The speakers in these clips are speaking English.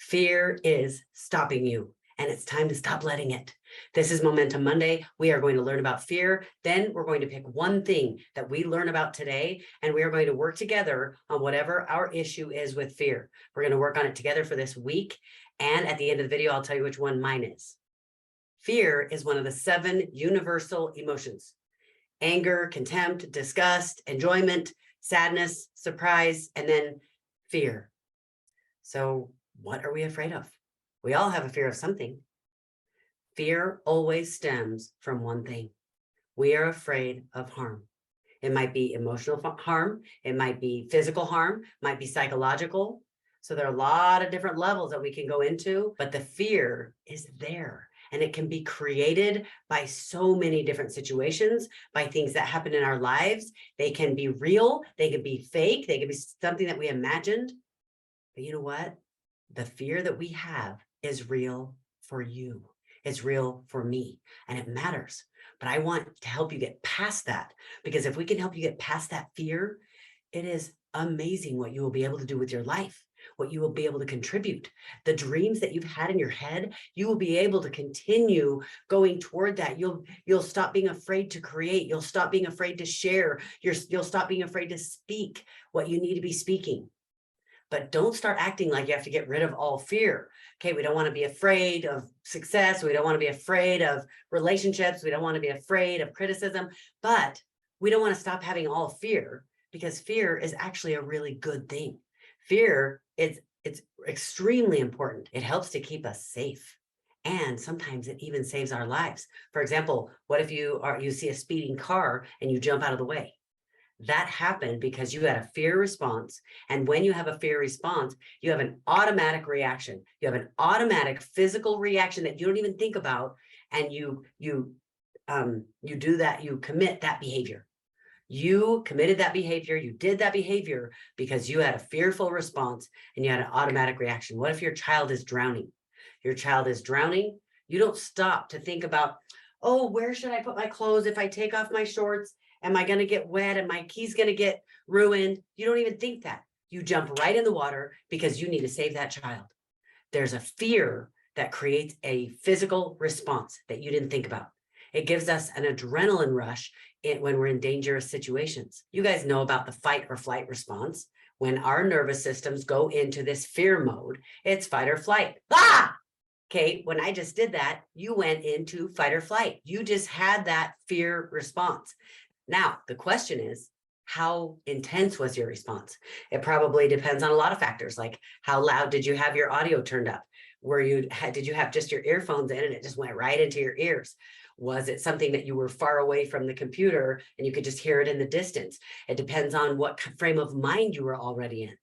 Fear is stopping you, and it's time to stop letting it. This is Momentum Monday. We are going to learn about fear. Then we're going to pick one thing that we learn about today, and we are going to work together on whatever our issue is with fear. We're going to work on it together for this week. And at the end of the video, I'll tell you which one mine is. Fear is one of the 7 universal emotions: anger, contempt, disgust, enjoyment, sadness, surprise, and then fear. So what are we afraid of? We all have a fear of something. Fear always stems from one thing. We are afraid of harm. It might be emotional harm. It might be physical harm, might be psychological. So there are a lot of different levels that we can go into, but the fear is there. And it can be created by so many different situations, by things that happen in our lives. They can be real, they can be fake, they can be something that we imagined. But you know what? The fear that we have is real for you. It's real for me, and it matters. But I want to help you get past that, because if we can help you get past that fear, it is amazing what you will be able to do with your life, what you will be able to contribute. The dreams that you've had in your head, you will be able to continue going toward that. You'll stop being afraid to create. You'll stop being afraid to share. You'll stop being afraid to speak what you need to be speaking. But don't start acting like you have to get rid of all fear. Okay, we don't want to be afraid of success. We don't want to be afraid of relationships. We don't want to be afraid of criticism, but we don't want to stop having all fear, because fear is actually a really good thing. Fear it's extremely important. It helps to keep us safe. And sometimes it even saves our lives. For example, what if you see a speeding car and you jump out of the way? That happened because you had a fear response. And when you have a fear response, you have an automatic reaction. You have an automatic physical reaction that you don't even think about. And you do that, you commit that behavior. You committed that behavior, you did that behavior because you had a fearful response and you had an automatic reaction. What if your child is drowning? Your child is drowning. You don't stop to think about, oh, where should I put my clothes? If I take off my shorts, am I going to get wet? And my key's going to get ruined? You don't even think that. You jump right in the water because you need to save that child. There's a fear that creates a physical response that you didn't think about. It gives us an adrenaline rush when we're in dangerous situations. You guys know about the fight or flight response. When our nervous systems go into this fear mode, it's fight or flight. Ah! Okay, when I just did that, you went into fight or flight. You just had that fear response. Now, the question is, how intense was your response? It probably depends on a lot of factors, like how loud did you have your audio turned up? Did you have just your earphones in and it just went right into your ears? Was it something that you were far away from the computer and you could just hear it in the distance? It depends on what frame of mind you were already in.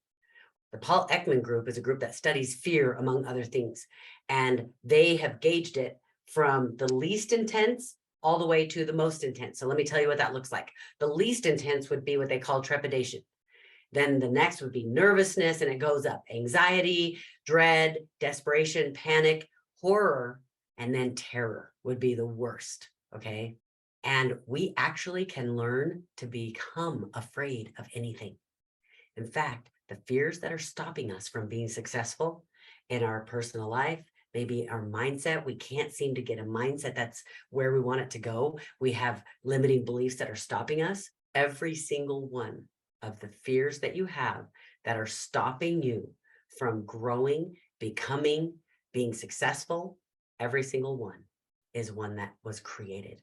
The Paul Ekman Group is a group that studies fear, among other things, and they have gauged it from the least intense all the way to the most intense. So let me tell you what that looks like. The least intense would be what they call trepidation. Then the next would be nervousness, and it goes up: anxiety, dread, desperation, panic, horror, and then terror would be the worst, okay? And we actually can learn to become afraid of anything. In fact, the fears that are stopping us from being successful in our personal life, maybe our mindset, we can't seem to get a mindset that's where we want it to go. We have limiting beliefs that are stopping us. Every single one of the fears that you have that are stopping you from growing, becoming, being successful, every single one is one that was created.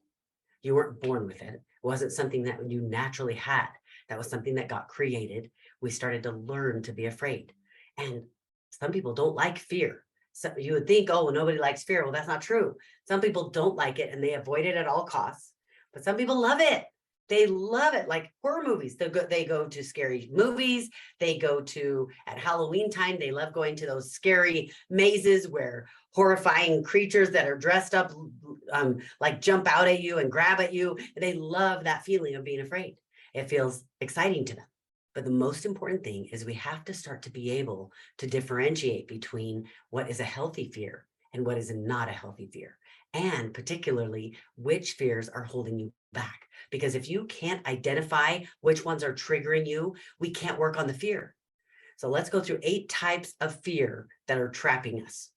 You weren't born with it. It wasn't something that you naturally had. That was something that got created. We started to learn to be afraid. And some people don't like fear. So you would think, oh, well, nobody likes fear. Well, that's not true. Some people don't like it and they avoid it at all costs. But some people love it. They love it. Like horror movies. They go to scary movies. They go to, at Halloween time, they love going to those scary mazes where horrifying creatures that are dressed up like jump out at you and grab at you. They love that feeling of being afraid. It feels exciting to them. But the most important thing is we have to start to be able to differentiate between what is a healthy fear and what is not a healthy fear, and particularly which fears are holding you back. Because if you can't identify which ones are triggering you, we can't work on the fear. So let's go through 8 types of fear that are trapping us.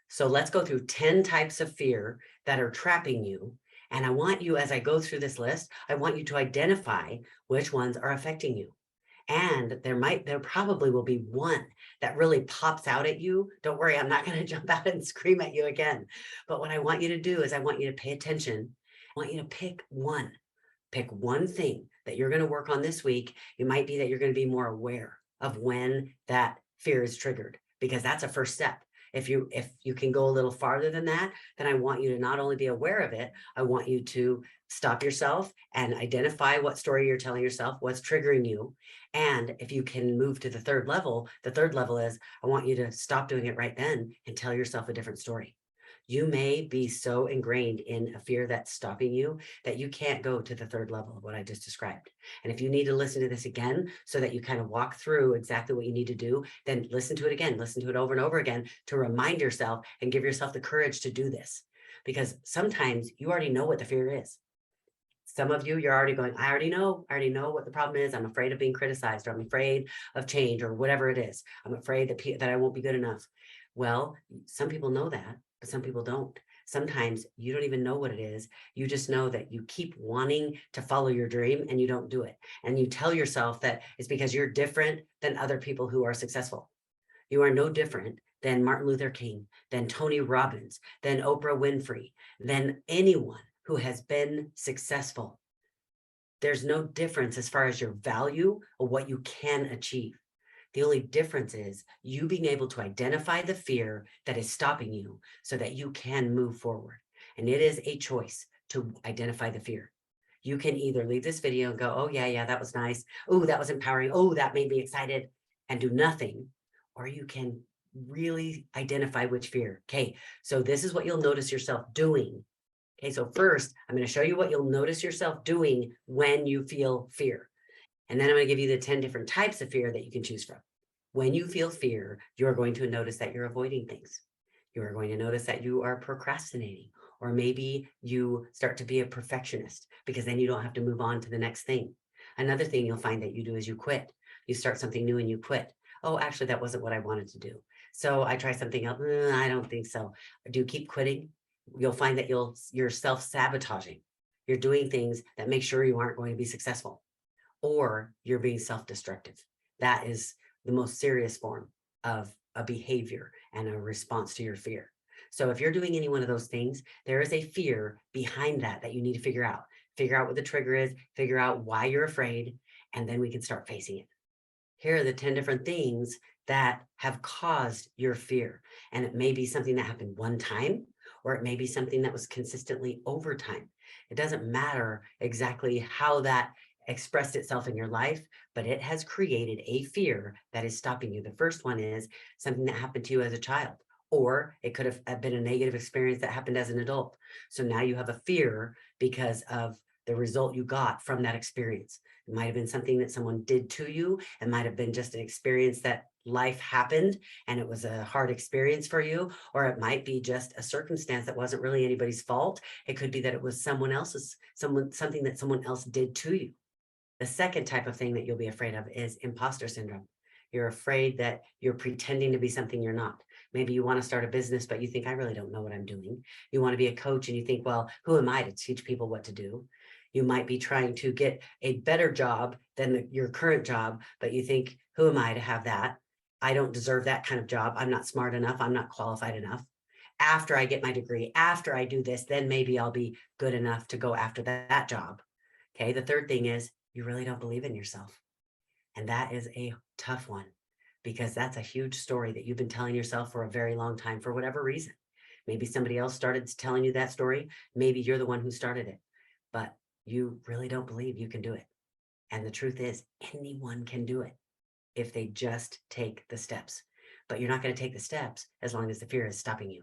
So let's go through 10 types of fear that are trapping you. And I want you, as I go through this list, I want you to identify which ones are affecting you. And there probably will be one that really pops out at you. Don't worry, I'm not going to jump out and scream at you again. But what I want you to do is I want you to pay attention. I want you to pick one thing that you're going to work on this week. It might be that you're going to be more aware of when that fear is triggered, because that's a first step. If you can go a little farther than that, then I want you to not only be aware of it, I want you to stop yourself and identify what story you're telling yourself, what's triggering you. And if you can move to the third level is I want you to stop doing it right then and tell yourself a different story. You may be so ingrained in a fear that's stopping you that you can't go to the third level of what I just described. And if you need to listen to this again so that you kind of walk through exactly what you need to do, then listen to it again, listen to it over and over again to remind yourself and give yourself the courage to do this. Because sometimes you already know what the fear is. Some of you, you're already going, I already know what the problem is. I'm afraid of being criticized, or I'm afraid of change, or whatever it is. I'm afraid that I won't be good enough. Well, some people know that, but some people don't. Sometimes you don't even know what it is. You just know that you keep wanting to follow your dream and you don't do it. And you tell yourself that it's because you're different than other people who are successful. You are no different than Martin Luther King, than Tony Robbins, than Oprah Winfrey, than anyone who has been successful. There's no difference as far as your value or what you can achieve. The only difference is you being able to identify the fear that is stopping you so that you can move forward. And it is a choice to identify the fear. You can either leave this video and go, oh, yeah, that was nice. Oh, that was empowering. Oh, that made me excited, and do nothing. Or you can really identify which fear. Okay, so this is what you'll notice yourself doing. Okay, so first, I'm going to show you what you'll notice yourself doing when you feel fear. And then I'm going to give you the 10 different types of fear that you can choose from. When you feel fear, you're going to notice that you're avoiding things. You are going to notice that you are procrastinating, or maybe you start to be a perfectionist because then you don't have to move on to the next thing. Another thing you'll find that you do is you quit. You start something new and you quit. Oh, actually, that wasn't what I wanted to do. So I try something else. I don't think so. Do you keep quitting? You'll find that you're self-sabotaging. You're doing things that make sure you aren't going to be successful, or you're being self-destructive. That is the most serious form of a behavior and a response to your fear. So if you're doing any one of those things, there is a fear behind that you need to figure out. Figure out what the trigger is, figure out why you're afraid, and then we can start facing it. Here are the 10 different things that have caused your fear. And it may be something that happened one time, or it may be something that was consistently over time. It doesn't matter exactly how that expressed itself in your life, but it has created a fear that is stopping you. The first one is something that happened to you as a child, or it could have been a negative experience that happened as an adult. So now you have a fear because of the result you got from that experience. It might have been something that someone did to you. It might have been just an experience that life happened and it was a hard experience for you, or it might be just a circumstance that wasn't really anybody's fault. It could be that it was something that someone else did to you. The second type of thing that you'll be afraid of is imposter syndrome. You're afraid that you're pretending to be something you're not. Maybe you want to start a business, but you think, I really don't know what I'm doing. You want to be a coach and you think, well, who am I to teach people what to do? You might be trying to get a better job than your current job, but you think, who am I to have that? I don't deserve that kind of job. I'm not smart enough. I'm not qualified enough. After I get my degree, after I do this, then maybe I'll be good enough to go after that job. Okay. The third thing is you really don't believe in yourself. And that is a tough one, because that's a huge story that you've been telling yourself for a very long time for whatever reason. Maybe somebody else started telling you that story. Maybe you're the one who started it, but you really don't believe you can do it. And the truth is, anyone can do it if they just take the steps. But you're not going to take the steps as long as the fear is stopping you.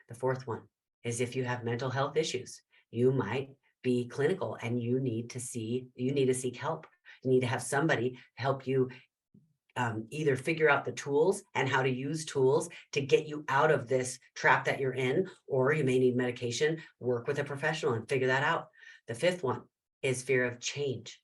The fourth one is if you have mental health issues, you might be clinical and you need to seek help. You need to have somebody help you either figure out the tools and how to use tools to get you out of this trap that you're in, or you may need medication. Work with a professional and figure that out. The fifth one is fear of change.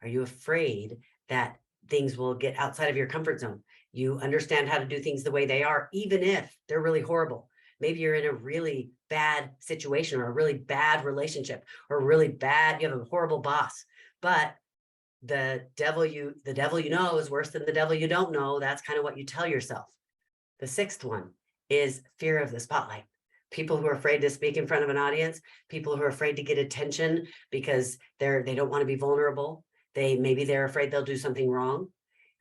Are you afraid that things will get outside of your comfort zone? You understand how to do things the way they are, even if they're really horrible. Maybe you're in a really bad situation or a really bad relationship or really bad, you have a horrible boss, but the devil you know is worse than the devil you don't know. That's kind of what you tell yourself. The sixth one is fear of the spotlight. People who are afraid to speak in front of an audience, people who are afraid to get attention because they don't want to be vulnerable. Maybe they're afraid they'll do something wrong.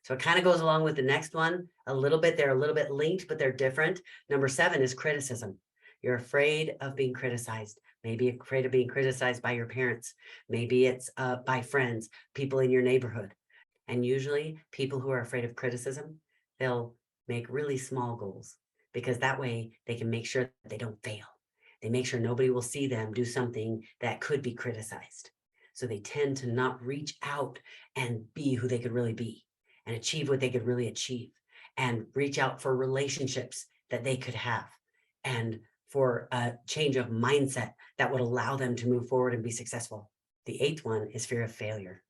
So it kind of goes along with the next one a little bit. They're a little bit linked, but they're different. Number 7 is criticism. You're afraid of being criticized. Maybe afraid of being criticized by your parents. Maybe it's by friends, people in your neighborhood. And usually people who are afraid of criticism, they'll make really small goals because that way they can make sure that they don't fail. They make sure nobody will see them do something that could be criticized. So they tend to not reach out and be who they could really be and achieve what they could really achieve and reach out for relationships that they could have and for a change of mindset that would allow them to move forward and be successful. The 8th one is fear of failure.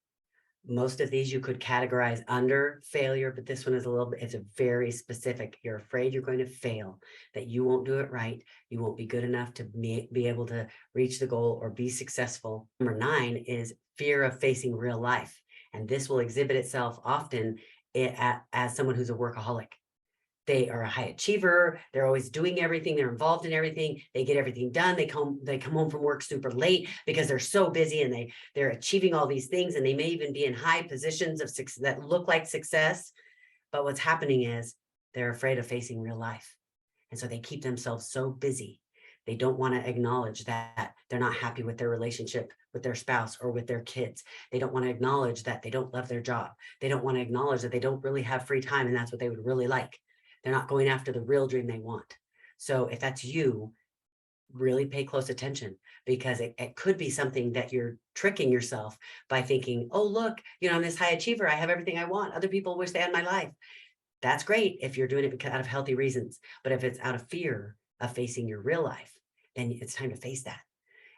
Most of these you could categorize under failure, but this one is it's a very specific. You're afraid you're going to fail, that you won't do it right. You won't be good enough to be able to reach the goal or be successful. Number 9 is fear of facing real life. And this will exhibit itself often as someone who's a workaholic. They are a high achiever. They're always doing everything. They're involved in everything. They get everything done. They come home from work super late because they're so busy and they're achieving all these things. And they may even be in high positions of success that look like success. But what's happening is they're afraid of facing real life. And so they keep themselves so busy. They don't want to acknowledge that they're not happy with their relationship with their spouse or with their kids. They don't want to acknowledge that they don't love their job. They don't want to acknowledge that they don't really have free time and that's what they would really like. They're not going after the real dream they want. So if that's you, really pay close attention because it could be something that you're tricking yourself by thinking, oh, look, I'm this high achiever. I have everything I want. Other people wish they had my life. That's great if you're doing it because out of healthy reasons. But if it's out of fear of facing your real life, then it's time to face that.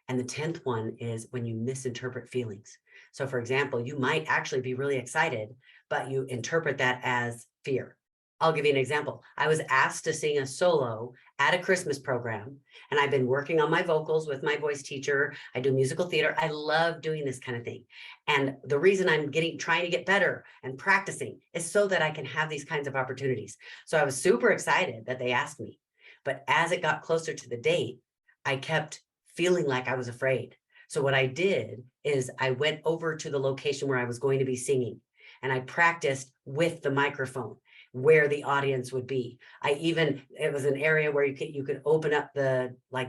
And the 10th one is when you misinterpret feelings. So for example, you might actually be really excited, but you interpret that as fear. I'll give you an example. I was asked to sing a solo at a Christmas program, and I've been working on my vocals with my voice teacher. I do musical theater. I love doing this kind of thing. And the reason I'm trying to get better and practicing is so that I can have these kinds of opportunities. So I was super excited that they asked me. But as it got closer to the date, I kept feeling like I was afraid. So what I did is I went over to the location where I was going to be singing, and I practiced with the microphone where the audience would be. It was an area where you could open up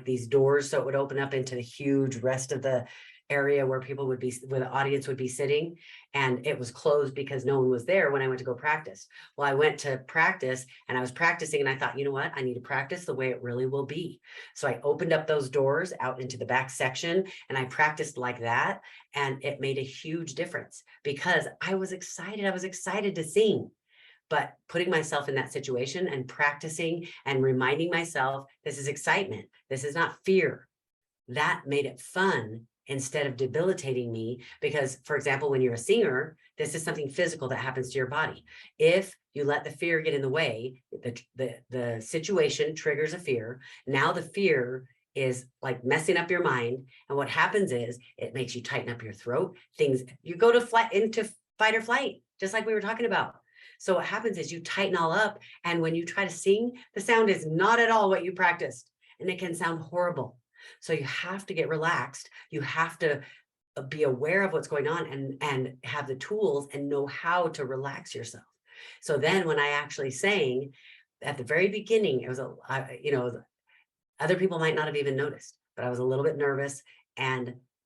these doors, so it would open up into the huge rest of the area where where the audience would be sitting, and it was closed because no one was there when I went to go practice. Well, I went to practice and I was practicing and I thought, you know what, I need to practice the way it really will be. So I opened up those doors out into the back section and I practiced like that, and it made a huge difference because I was excited to sing. But putting myself in that situation and practicing and reminding myself, this is excitement. This is not fear. That made it fun instead of debilitating me. Because, for example, when you're a singer, this is something physical that happens to your body. If you let the fear get in the way, the situation triggers a fear. Now the fear is like messing up your mind. And what happens is it makes you tighten up your throat. You go into fight or flight, just like we were talking about. So what happens is you tighten all up. And when you try to sing, the sound is not at all what you practiced. And it can sound horrible. So you have to get relaxed. You have to be aware of what's going on and have the tools and know how to relax yourself. So then when I actually sang at the very beginning, it was other people might not have even noticed, but I was a little bit nervous.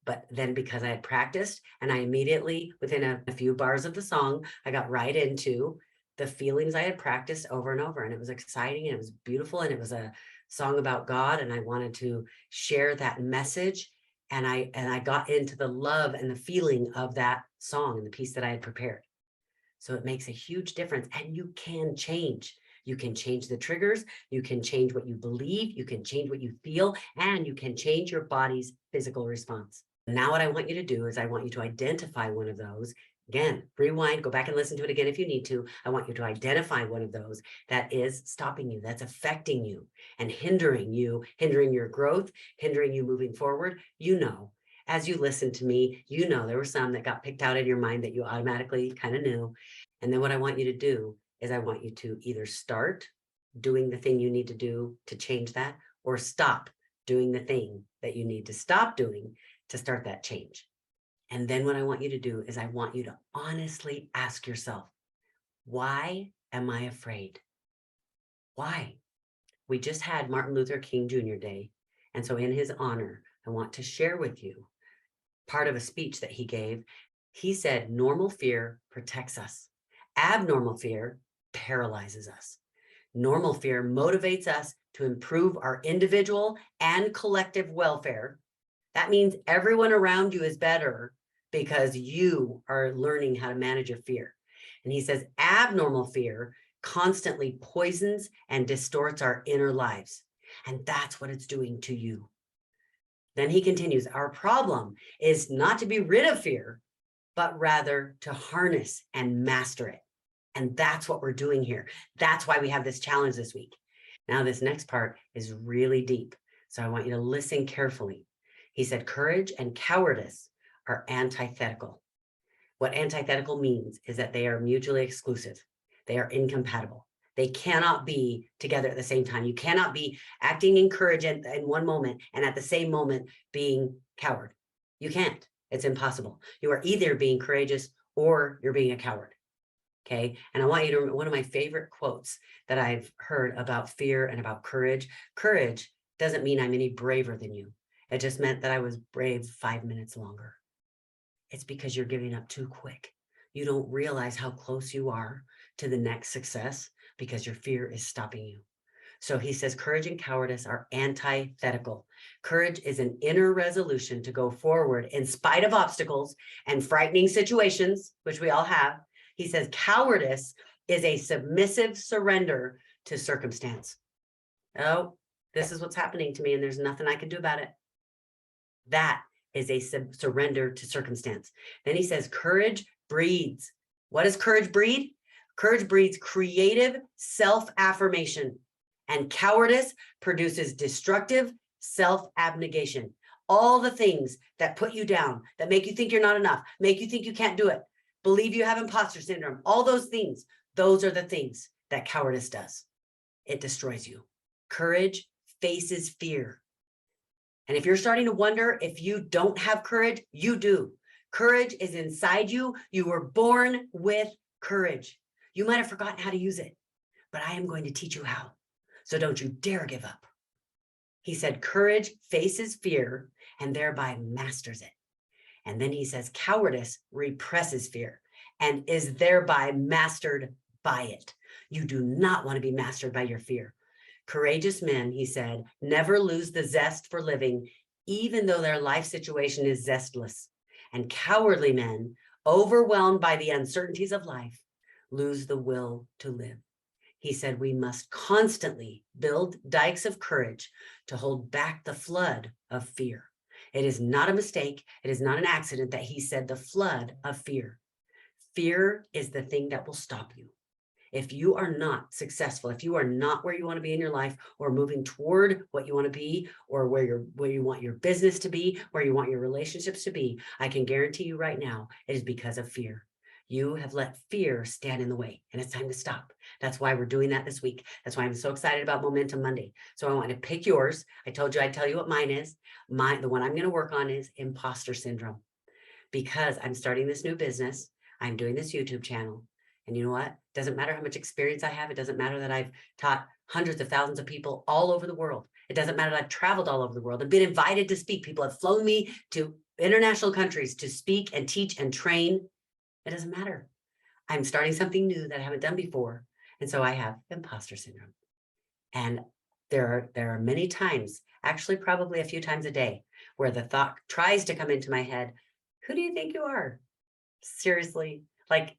But then because I had practiced and I immediately, within a few bars of the song, I got right into the feelings I had practiced over and over. And it was exciting and it was beautiful. And it was a song about God. And I wanted to share that message. And I got into the love and the feeling of that song and the piece that I had prepared. So it makes a huge difference. And you can change. You can change the triggers. You can change what you believe. You can change what you feel. And you can change your body's physical response. Now what I want you to do is I want you to identify one of those Again, rewind, go back and listen to it again if you need to. I want you to identify one of those that is stopping you, that's affecting you and hindering you, hindering your growth, hindering you moving forward. You know, as you listen to me, you know there were some that got picked out in your mind that you automatically kind of knew. And then what I want you to do is I want you to either start doing the thing you need to do to change that, or stop doing the thing that you need to stop doing to start that change. And then what I want you to do is I want you to honestly ask yourself, why am I afraid? Why? We just had Martin Luther King Jr. Day. And so in his honor, I want to share with you part of a speech that he gave. He said, normal fear protects us. Abnormal fear paralyzes us. Normal fear motivates us to improve our individual and collective welfare. That means everyone around you is better because you are learning how to manage your fear. And he says abnormal fear constantly poisons and distorts our inner lives. And that's what it's doing to you. Then he continues, our problem is not to be rid of fear, but rather to harness and master it. And that's what we're doing here. That's why we have this challenge this week. Now, this next part is really deep. So I want you to listen carefully. He said, courage and cowardice are antithetical. What antithetical means is that they are mutually exclusive. They are incompatible. They cannot be together at the same time. You cannot be acting in courage in one moment and at the same moment being coward. You can't. It's impossible. You are either being courageous or you're being a coward. Okay. And I want you to remember one of my favorite quotes that I've heard about fear and about courage. Courage doesn't mean I'm any braver than you. It just meant that I was brave 5 minutes longer. It's because you're giving up too quick. You don't realize how close you are to the next success because your fear is stopping you. So he says, courage and cowardice are antithetical. Courage is an inner resolution to go forward in spite of obstacles and frightening situations, which we all have. He says, cowardice is a submissive surrender to circumstance. Oh, this is what's happening to me and there's nothing I can do about it. That is a surrender to circumstance. Then he says, courage breeds. What does courage breed? Courage breeds creative self-affirmation, and cowardice produces destructive self-abnegation. All the things that put you down, that make you think you're not enough, make you think you can't do it, believe you have imposter syndrome, all those things, those are the things that cowardice does. It destroys you. Courage faces fear. And if you're starting to wonder if you don't have courage, you do. Courage is inside you. You were born with courage. You might have forgotten how to use it, but I am going to teach you how. So don't you dare give up. He said, courage faces fear and thereby masters it. And then he says, cowardice represses fear and is thereby mastered by it. You do not want to be mastered by your fear. Courageous men, he said, never lose the zest for living, even though their life situation is zestless. And cowardly men, overwhelmed by the uncertainties of life, lose the will to live. He said, we must constantly build dikes of courage to hold back the flood of fear. It is not a mistake. It is not an accident that he said the flood of fear. Fear is the thing that will stop you. If you are not successful, if you are not where you want to be in your life or moving toward what you want to be or where you want your business to be, where you want your relationships to be, I can guarantee you right now, it is because of fear. You have let fear stand in the way and it's time to stop. That's why we're doing that this week. That's why I'm so excited about Momentum Monday. So I want to pick yours. I told you I'd tell you what mine is. The one I'm going to work on is imposter syndrome, because I'm starting this new business. I'm doing this YouTube channel. And you know what? It doesn't matter how much experience I have. It doesn't matter that I've taught hundreds of thousands of people all over the world. It doesn't matter that I've traveled all over the world and been invited to speak. People have flown me to international countries to speak and teach and train. It doesn't matter. I'm starting something new that I haven't done before. And so I have imposter syndrome. And there are many times, actually probably a few times a day, where the thought tries to come into my head, who do you think you are? Seriously, like,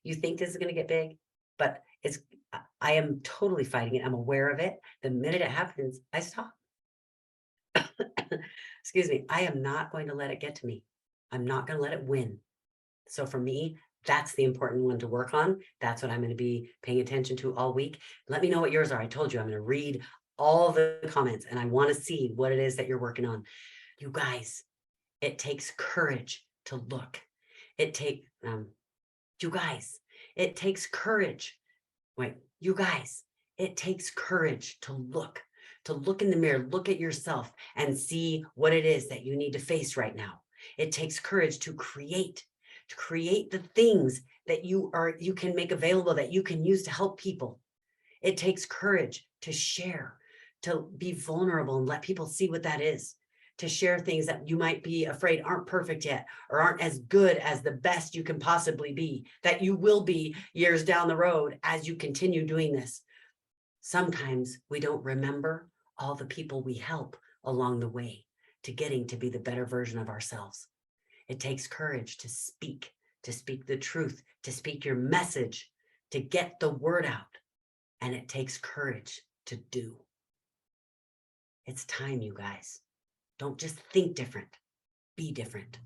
you think this is going to get big, but I am totally fighting it. I'm aware of it. The minute it happens, I stop. Excuse me. I am not going to let it get to me. I'm not going to let it win. So for me, that's the important one to work on. That's what I'm going to be paying attention to all week. Let me know what yours are. I told you I'm going to read all the comments and I want to see what it is that you're working on. You guys, it takes courage to look. You guys, it takes courage. Wait, you guys, it takes courage to look in the mirror, look at yourself and see what it is that you need to face right now. It takes courage to create the things that you can make available, that you can use to help people. It takes courage to share, to be vulnerable and let people see what that is, to share things that you might be afraid aren't perfect yet or aren't as good as the best you can possibly be, that you will be years down the road as you continue doing this. Sometimes we don't remember all the people we help along the way to getting to be the better version of ourselves. It takes courage to speak the truth, to speak your message, to get the word out. And it takes courage to do. It's time, you guys. Don't just think different, be different.